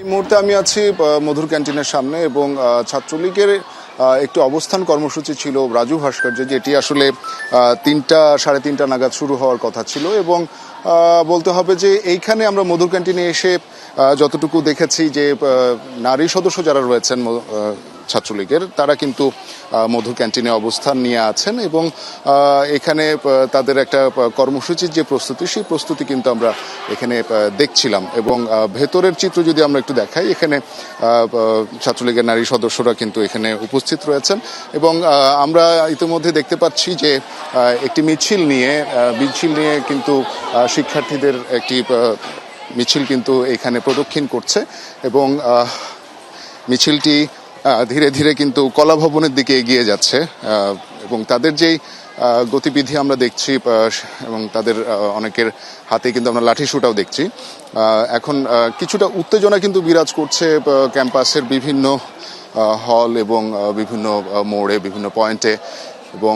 এই মুহূর্তে আমি আছি মধুর ক্যান্টিনের সামনে এবং ছাত্রলীগের একটি অবস্থান কর্মসূচি ছিল রাজু ভাস্কর্যে, যেটি আসলে 3টা, 3:30 নাগাদ শুরু হওয়ার কথা ছিল। এবং বলতে হবে যে এইখানে আমরা মধুর ক্যান্টিনে এসে যতটুকু দেখেছি যে নারী সদস্য যারা রয়েছেন ছাত্রলীগের, তারা কিন্তু মধুর ক্যান্টিনে অবস্থান নিয়ে আছেন এবং এখানে তাদের একটা কর্মসূচির যে প্রস্তুতি, সেই প্রস্তুতি কিন্তু আমরা এখানে দেখছিলাম। এবং ভেতরের চিত্র যদি আমরা একটু দেখাই, এখানে ছাত্রলীগের নারী সদস্যরা কিন্তু এখানে উপস্থিত রয়েছেন এবং আমরা ইতিমধ্যে দেখতে পাচ্ছি যে একটি মিছিল নিয়ে কিন্তু শিক্ষার্থীদের একটি মিছিল কিন্তু এখানে প্রদক্ষিণ করছে এবং মিছিলটি ধীরে ধীরে কিন্তু কলা ভবনের দিকে এগিয়ে যাচ্ছে এবং তাদের যেই গতিবিধি আমরা দেখছি এবং তাদের অনেকের হাতে কিন্তু আমরা লাঠি সোঁটাও দেখছি। এখন কিছুটা উত্তেজনা কিন্তু বিরাজ করছে ক্যাম্পাসের বিভিন্ন হল এবং বিভিন্ন মোড়ে, বিভিন্ন পয়েন্টে। এবং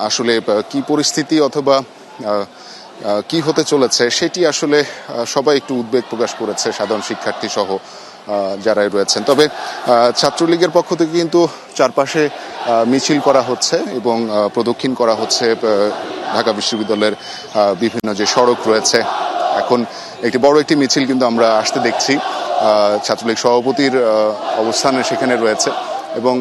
আসলে কি পরিস্থিতি অথবা কি হতে চলেছে সেটি আসলে সবাই একটু উদ্বেগ প্রকাশ করেছে, সাধারণ শিক্ষার্থী সহ যারাই রয়েছেন। তবে ছাত্রলীগের পক্ষ থেকে কিন্তু চারপাশে মিছিল করা হচ্ছে এবং প্রদক্ষিণ করা হচ্ছে ঢাকা বিশ্ববিদ্যালয়ের বিভিন্ন যে সড়ক রয়েছে। এখন একটি বড় একটি মিছিল কিন্তু আমরা আসতে দেখছি, ছাত্রলীগ সভাপতির অবস্থানে সেখানে রয়েছে এবং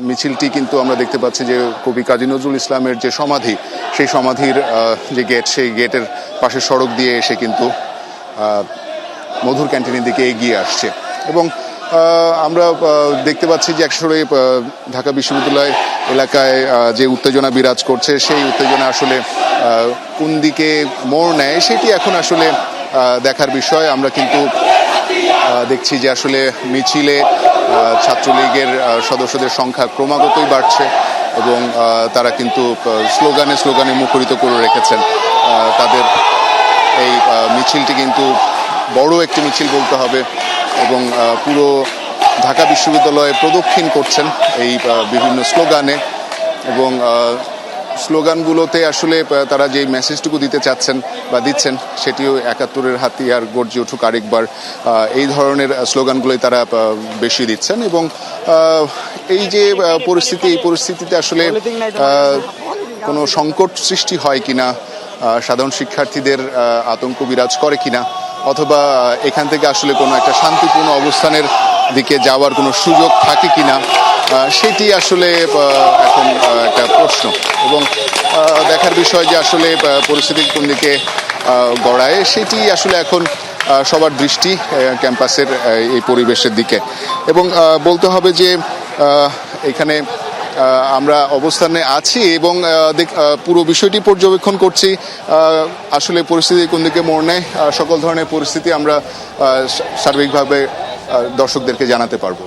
মিছিলটি কিন্তু আমরা দেখতে পাচ্ছি যে কবি কাজী নজরুল ইসলামের যে সমাধি, সেই সমাধির যে গেট, সেই গেটের পাশে সড়ক দিয়ে এসে কিন্তু মধুর ক্যান্টিনের দিকে এগিয়ে আসছে। এবং আমরা দেখতে পাচ্ছি যে একসরে ঢাকা বিশ্ববিদ্যালয় এলাকায় যে উত্তেজনা বিরাজ করছে, সেই উত্তেজনা আসলে কোন দিকে মোড় নেয় সেটি এখন আসলে দেখার বিষয়। আমরা কিন্তু দেখছি যে আসলে মিছিলে ছাত্রলীগের সদস্যদের সংখ্যা ক্রমাগতই বাড়ছে এবং তারা কিন্তু স্লোগানে মুখরিত করে রেখেছেন তাদের এই মিছিলটি। কিন্তু বড় একটি মিছিল বলতে হবে এবং পুরো ঢাকা বিশ্ববিদ্যালয়ে প্রদক্ষিণ করছেন এই বিভিন্ন স্লোগানে এবং স্লোগানগুলোতে আসলে তারা যে মেসেজটুকু দিতে চাচ্ছেন বা দিচ্ছেন, সেটিও ৭১-এর হাতিয়ার গর্জে উঠুক আরেকবার, এই ধরনের স্লোগানগুলোই তারা বেশি দিচ্ছেন। এবং এই যে পরিস্থিতি, এই পরিস্থিতিতে আসলে কোনো সংকট সৃষ্টি হয় কিনা, সাধারণ শিক্ষার্থীদের আতঙ্ক বিরাজ করে কিনা, অথবা এখান থেকে আসলে কোনো একটা শান্তিপূর্ণ অবস্থানের দিকে যাওয়ার কোনো সুযোগ থাকে কিনা, সেটি আসলে এখন একটা প্রশ্ন এবং দেখার বিষয় যে আসলে পরিস্থিতি কোন দিকে গড়ায়, সেটি আসলে এখন সবার দৃষ্টি ক্যাম্পাসের এই পরিবেশের দিকে। এবং বলতে হবে যে এখানে আমরা অবস্থানে আছি এবং পুরো বিষয়টি পর্যবেক্ষণ করছি। আসলে পরিস্থিতি কোন দিকে মোড় নেয়, সকল ধরনের পরিস্থিতি আমরা সার্বিকভাবে দর্শকদেরকে জানাতে পারবো।